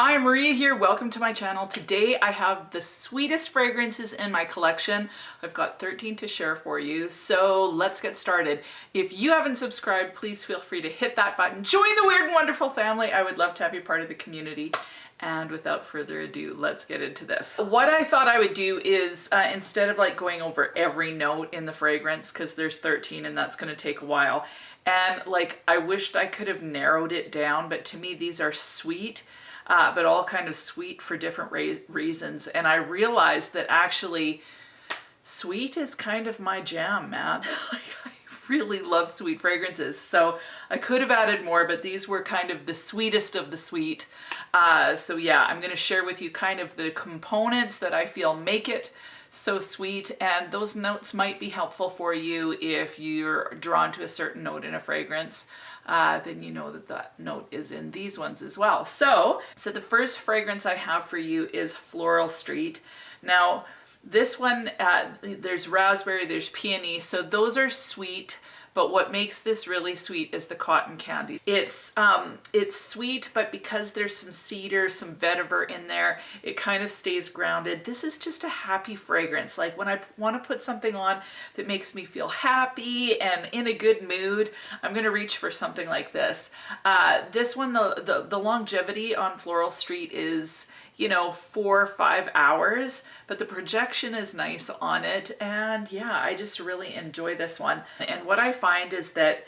Hi, Maria here. Welcome to my channel. Today I have the sweetest fragrances in my collection. I've got 13 to share for you, so let's get started. If you haven't subscribed, please feel free to hit that button. Join the weird and wonderful family. I would love to have you part of the community. And without further ado, let's get into this. What I thought I would do is instead of like going over every note in the fragrance, because there's 13 and that's going to take a while, and like I wished I could have narrowed it down, but to me these are sweet. But all kind of sweet for different reasons. And I realized that actually sweet is kind of my jam, man. Like, I really love sweet fragrances. So I could have added more, but these were kind of the sweetest of the sweet. So yeah, I'm going to share with you kind of the components that I feel make it so sweet, and those notes might be helpful for you if you're drawn to a certain note in a fragrance. Then you know that that note is in these ones as well. So the first fragrance I have for you is Floral Street. Now this one, there's raspberry, there's peony, so those are sweet. But what makes this really sweet is the cotton candy. It's sweet, but because there's some cedar, some vetiver in there, it kind of stays grounded. This is just a happy fragrance. Like when I want to put something on that makes me feel happy and in a good mood, I'm gonna reach for something like this. This one, the longevity on Floral Street is, you know, 4 or 5 hours, but the projection is nice on it. And yeah, I just really enjoy this one. And what I find is that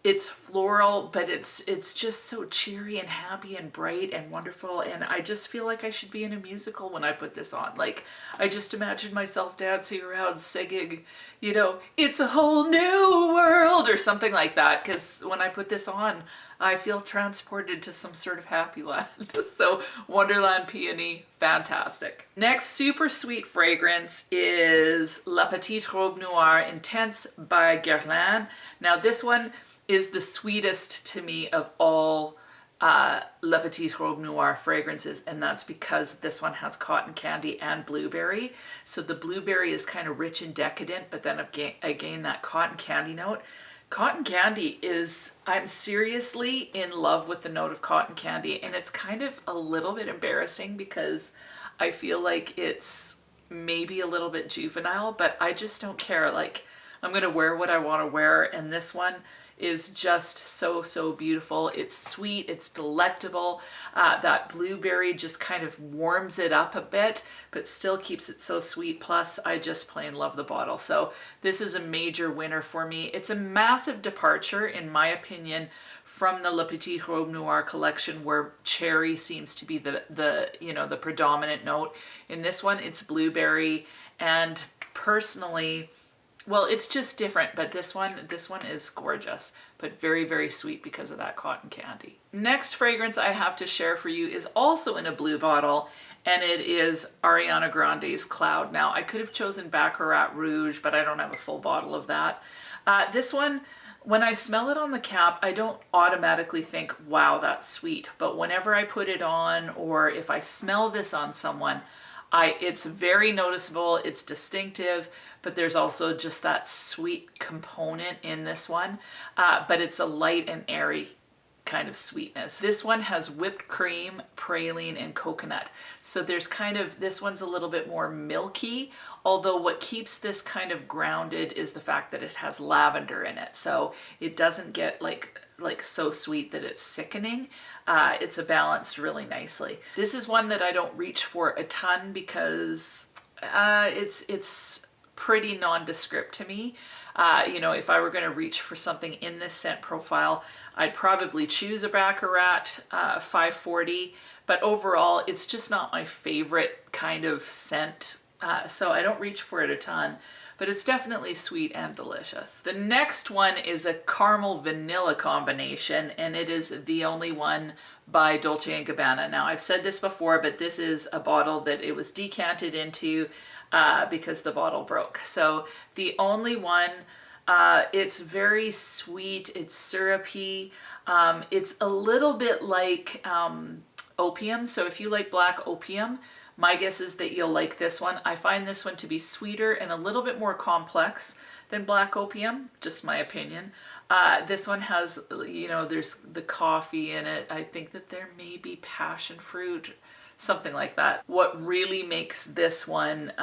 it's floral, but it's just so cheery and happy and bright and wonderful. And I just feel like I should be in a musical when I put this on. Like, I just imagine myself dancing around singing, you know, "It's a Whole New World" or something like that. Because when I put this on, I feel transported to some sort of happy land. So Wonderland Peony, fantastic. Next super sweet fragrance is La Petite Robe Noire Intense by GUERLAIN. Now this one is the sweetest to me of all La Petite Robe Noire fragrances, and that's because this one has cotton candy and blueberry. So the blueberry is kind of rich and decadent, but then again that cotton candy note. Cotton candy is, I'm seriously in love with the note of cotton candy, and it's kind of a little bit embarrassing because I feel like it's maybe a little bit juvenile, but I just don't care. Like, I'm gonna wear what I want to wear, and this one is just so beautiful. It's sweet, it's delectable. That blueberry just kind of warms it up a bit, but still keeps it so sweet. Plus, I just plain love the bottle. So this is a major winner for me. It's a massive departure, in my opinion, from the La Petite Robe Noire collection, where cherry seems to be the predominant note. In this one, it's blueberry, and personally, well, it's just different, but this one is gorgeous, but very sweet because of that cotton candy. Next fragrance I have to share for you is also in a blue bottle, and it is Ariana Grande's Cloud. Now, I could have chosen Baccarat Rouge, but I don't have a full bottle of that. This one, when I smell it on the cap, I don't automatically think, wow, that's sweet. But whenever I put it on, or if I smell this on someone, it's very noticeable, it's distinctive, but there's also just that sweet component in this one. But it's a light and airy kind of sweetness. This one has whipped cream, praline, and coconut. So there's kind of, this one's a little bit more milky, although what keeps this kind of grounded is the fact that it has lavender in it. So it doesn't get like so sweet that it's sickening. It's balanced really nicely. This is one that I don't reach for a ton because it's pretty nondescript to me. You know, if I were going to reach for something in this scent profile, I'd probably choose a Baccarat 540, but overall it's just not my favorite kind of scent, so I don't reach for it a ton. But it's definitely sweet and delicious. The next one is a caramel vanilla combination, and it is The Only One by Dolce & Gabbana. Now, I've said this before, but this is a bottle that it was decanted into because the bottle broke. So The Only One, it's very sweet, it's syrupy, it's a little bit like opium. So if you like black opium, my guess is that you'll like this one. I find this one to be sweeter and a little bit more complex than black opium, just my opinion. This one has, you know, there's the coffee in it. I think that there may be passion fruit, something like that. What really makes this one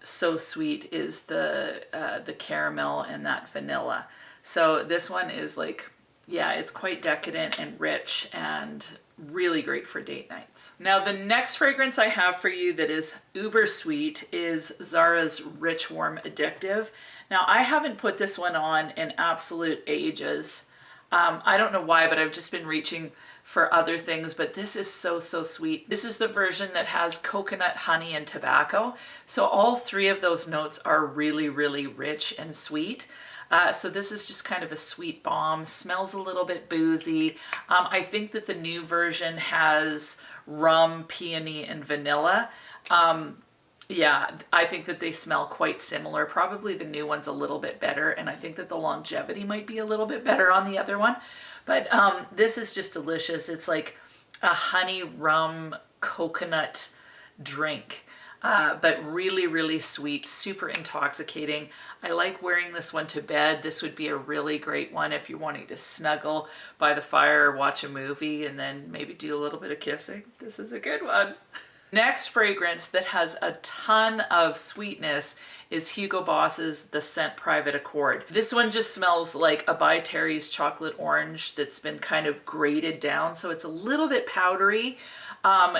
so sweet is the caramel and that vanilla. So this one is like, yeah, it's quite decadent and rich and really great for date nights. Now the next fragrance I have for you that is uber sweet is Zara's Rich Warm Addictive. Now I haven't put this one on in absolute ages. I don't know why, but I've just been reaching for other things, but this is so sweet. This is the version that has coconut, honey, and tobacco. So all three of those notes are really rich and sweet. So this is just kind of a sweet bomb, smells a little bit boozy. I think that the new version has rum, peony, and vanilla. Yeah, I think that they smell quite similar. Probably the new one's a little bit better, and I think that the longevity might be a little bit better on the other one. But this is just delicious. It's like a honey rum coconut drink. But really sweet, super intoxicating. I like wearing this one to bed. This would be a really great one if you're wanting to snuggle by the fire, watch a movie, and then maybe do a little bit of kissing. This is a good one. Next fragrance that has a ton of sweetness is Hugo Boss's The Scent Private Accord. This one just smells like a By Terry's chocolate orange that's been kind of grated down, so it's a little bit powdery.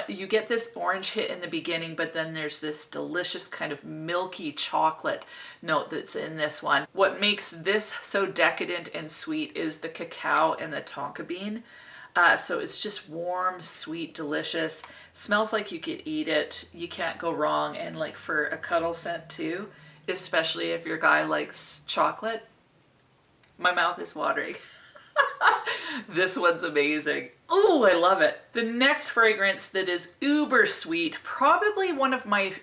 You get this orange hit in the beginning, but then there's this delicious kind of milky chocolate note that's in this one. What makes this so decadent and sweet is the cacao and the tonka bean. So it's just warm, sweet, delicious. Smells like you could eat it. You can't go wrong. And like for a cuddle scent too, especially if your guy likes chocolate. My mouth is watering. This one's amazing. Oh, I love it. The next fragrance that is uber sweet, probably one of my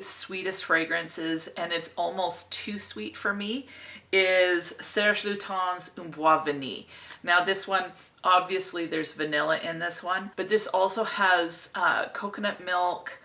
sweetest fragrances, and it's almost too sweet for me, is Serge Lutens Un Bois Vanille. Now this one, obviously there's vanilla in this one, but this also has coconut milk,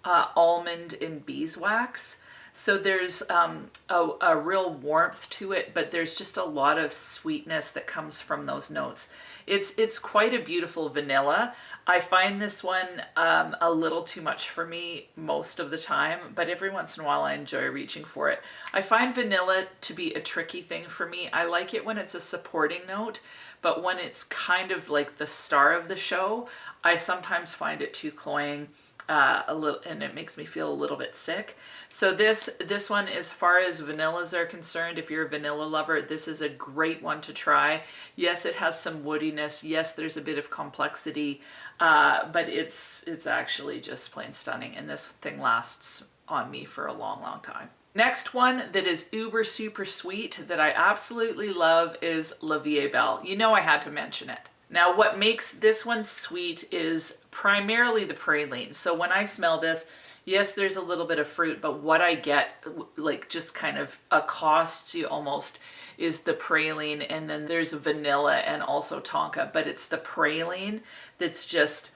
almond, and beeswax. So there's a real warmth to it, but there's just a lot of sweetness that comes from those notes. It's quite a beautiful vanilla. I find this one a little too much for me most of the time, but every once in a while I enjoy reaching for it. I find vanilla to be a tricky thing for me. I like it when it's a supporting note, but when it's kind of like the star of the show, I sometimes find it too cloying. A little, and it makes me feel a little bit sick. So this one, as far as vanillas are concerned, if you're a vanilla lover, this is a great one to try. Yes, it has some woodiness. Yes, there's a bit of complexity, but it's actually just plain stunning. And this thing lasts on me for a long time. Next one that is uber super sweet that I absolutely love is La Vie Belle. You know I had to mention it. Now what makes this one sweet is primarily the praline. So when I smell this, yes, there's a little bit of fruit, but what I get, like just kind of accosts you almost, is the praline, and then there's vanilla and also tonka, but it's the praline that's just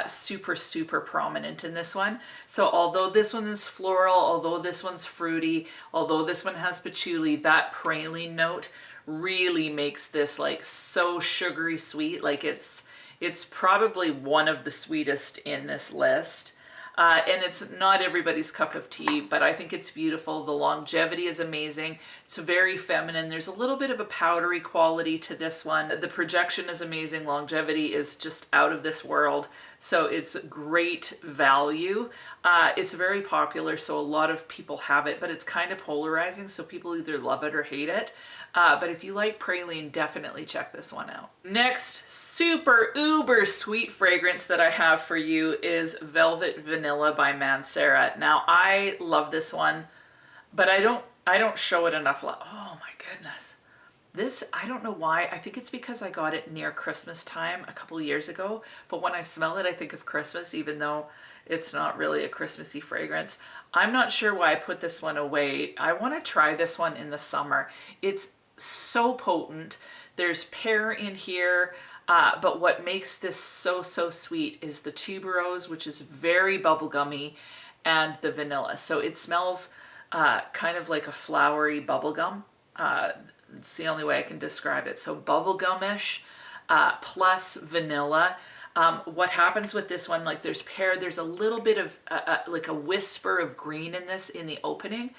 super prominent in this one. So although this one is floral, although this one's fruity, although this one has patchouli, that praline note really makes this like so sugary sweet. Like it's probably one of the sweetest in this list. And it's not everybody's cup of tea, but I think it's beautiful. The longevity is amazing. It's very feminine. There's a little bit of a powdery quality to this one. The projection is amazing. Longevity is just out of this world. So it's great value. It's very popular, so a lot of people have it, but it's kind of polarizing. So people either love it or hate it. But if you like praline, definitely check this one out. Next super uber sweet fragrance that I have for you is Velvet Vanilla by Mascara. Now I love this one, but I don't show it enough love. Oh my goodness. This, I don't know why. I think it's because I got it near Christmas time a couple of years ago, but when I smell it, I think of Christmas, even though it's not really a Christmassy fragrance. I'm not sure why I put this one away. I want to try this one in the summer. It's so potent. There's pear in here, but what makes this so sweet is the tuberose, which is very bubblegummy, and the vanilla. So it smells kind of like a flowery bubblegum. It's the only way I can describe it. So bubblegumish plus vanilla. What happens with this one, like there's a little bit of like a whisper of green in this in the opening.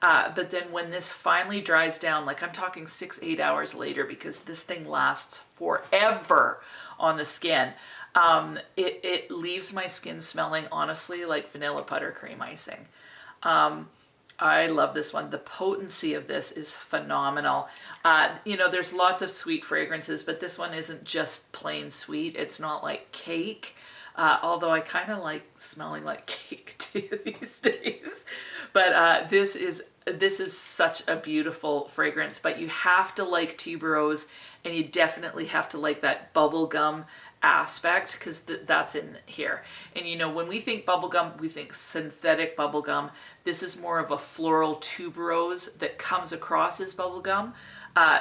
But then when this finally dries down, like I'm talking 6-8 hours later, because this thing lasts forever on the skin, it leaves my skin smelling honestly like vanilla buttercream icing. I love this one. The potency of this is phenomenal. You know, there's lots of sweet fragrances, but this one isn't just plain sweet. It's not like cake, although I kind of like smelling like cake too these days. But this is such a beautiful fragrance, but you have to like tuberose, and you definitely have to like that bubblegum aspect, because that's in here. And you know, when we think bubblegum, we think synthetic bubblegum. This is more of a floral tuberose that comes across as bubblegum.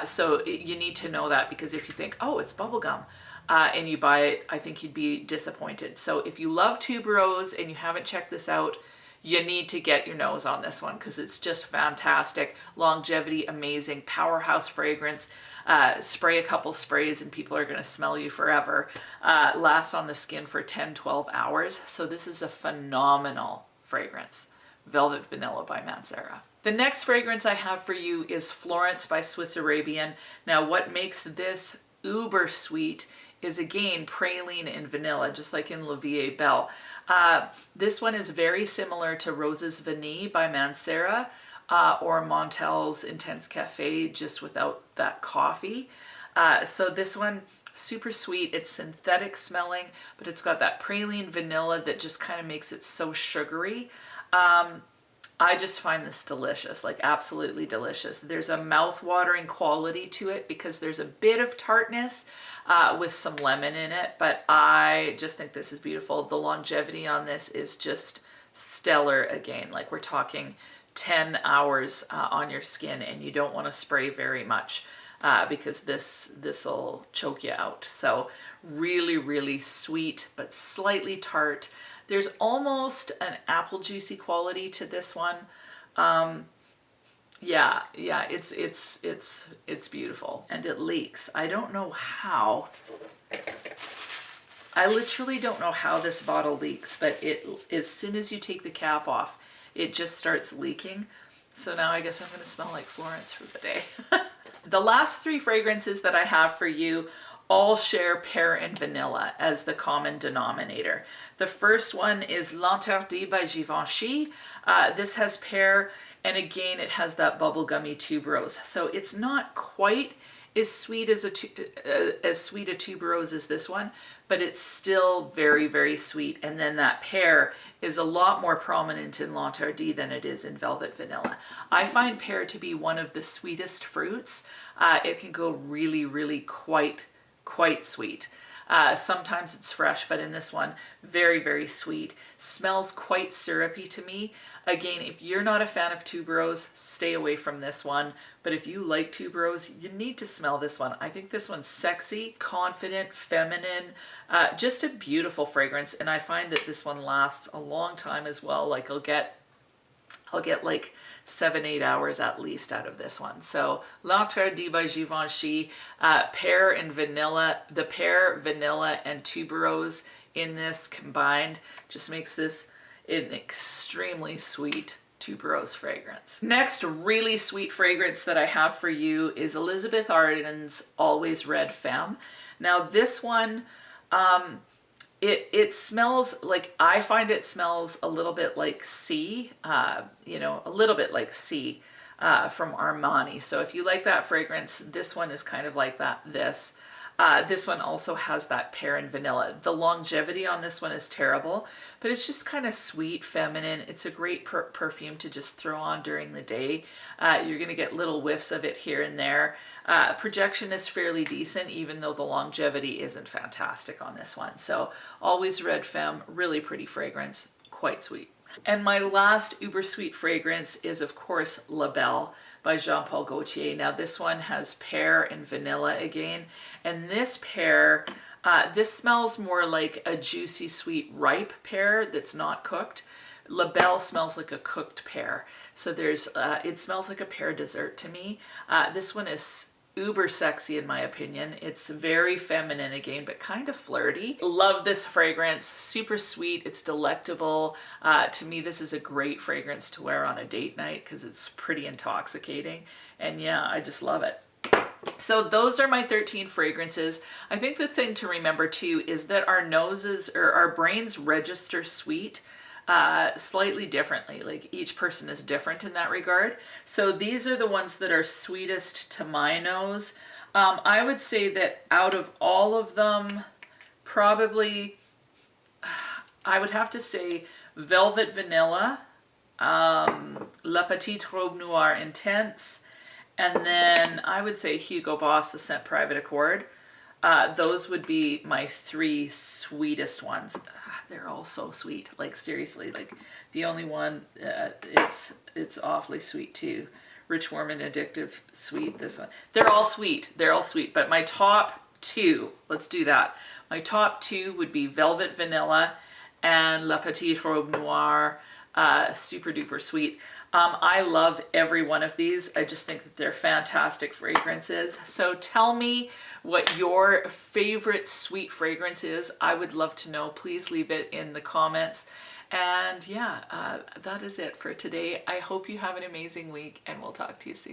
So you need to know that, because if you think, oh, it's bubblegum, and you buy it, I think you'd be disappointed. So if you love tuberose and you haven't checked this out, you need to get your nose on this one, because it's just fantastic. Longevity, amazing, powerhouse fragrance. Spray a couple sprays and people are going to smell you forever. Lasts on the skin for 10-12 hours. So this is a phenomenal fragrance. Velvet Vanilla by Mascara. The next fragrance I have for you is Florence by Swiss Arabian. Now what makes this uber sweet is again praline and vanilla, just like in La Vie est Belle. This one is very similar to Roses Vanille by Mascara, or Montel's Intense Cafe, just without that coffee. So this one, super sweet. It's synthetic smelling, but it's got that praline vanilla that just kind of makes it so sugary. I just find this delicious, like absolutely delicious. There's a mouth-watering quality to it because there's a bit of tartness with some lemon in it, but I just think this is beautiful. The longevity on this is just stellar again. Like we're talking 10 hours on your skin, and you don't want to spray very much because this will choke you out. So really, really sweet, but slightly tart. There's almost an apple juicy quality to this one. Yeah, it's beautiful, and it leaks. I don't know how. I literally don't know how this bottle leaks, but as soon as you take the cap off, it just starts leaking. So now I guess I'm gonna smell like Florence for the day. The last three fragrances that I have for you all share pear and vanilla as the common denominator. The first one is L'Interdit by Givenchy. This has pear, and again, it has that bubblegummy tuberose. So it's not quite as sweet as sweet a tuberose as this one, but it's still very, very sweet. And then that pear is a lot more prominent in L'Interdit than it is in Velvet Vanilla. I find pear to be one of the sweetest fruits. It can go really, really quite sweet. Sometimes it's fresh, but in this one, very, very sweet. Smells quite syrupy to me. Again, if you're not a fan of tuberose, stay away from this one. But if you like tuberose, you need to smell this one. I think this one's sexy, confident, feminine, just a beautiful fragrance. And I find that this one lasts a long time as well. Like I'll get like 7-8 hours at least out of this one. So L'Interdit by Givenchy, pear and vanilla. The pear, vanilla, and tuberose in this combined just makes this an extremely sweet tuberose fragrance. Next really sweet fragrance that I have for you is Elizabeth Arden's Always Red Femme. Now this one, it smells like, I find it smells a little bit like sea, you know, a little bit like sea from Armani. So if you like that fragrance, this one is kind of like that. This one also has that pear and vanilla. The longevity on this one is terrible, but it's just kind of sweet, feminine. It's a great perfume to just throw on during the day. You're gonna get little whiffs of it here and there. Projection is fairly decent, even though the longevity isn't fantastic on this one. So Always Red Femme, really pretty fragrance, quite sweet. And my last uber sweet fragrance is of course La Belle by Jean Paul Gaultier. Now this one has pear and vanilla again, and this pear, this smells more like a juicy sweet ripe pear that's not cooked. La Belle smells like a cooked pear. So there's, it smells like a pear dessert to me. This one is uber sexy in my opinion. It's very feminine again, but kind of flirty. Love this fragrance, super sweet, it's delectable. To me, this is a great fragrance to wear on a date night because it's pretty intoxicating. And yeah, I just love it. So those are my 13 fragrances. I think the thing to remember too is that our noses or our brains register sweet slightly differently. Like each person is different in that regard. So these are the ones that are sweetest to my nose. I would say that out of all of them, probably, I would have to say Velvet Vanilla, La Petite Robe Noire Intense, and then I would say Hugo Boss, The Scent Private Accord. Those would be my 3 sweetest ones. They're all so sweet, like seriously, like the only one, it's awfully sweet too. Rich, Warm, and Addictive, sweet, this one. They're all sweet, but my top 2, let's do that. My top 2 would be Velvet Vanilla and La Petite Robe Noire, super duper sweet. I love every one of these. I just think that they're fantastic fragrances. So tell me what your favorite sweet fragrance is. I would love to know. Please leave it in the comments. And yeah, that is it for today. I hope you have an amazing week and we'll talk to you soon.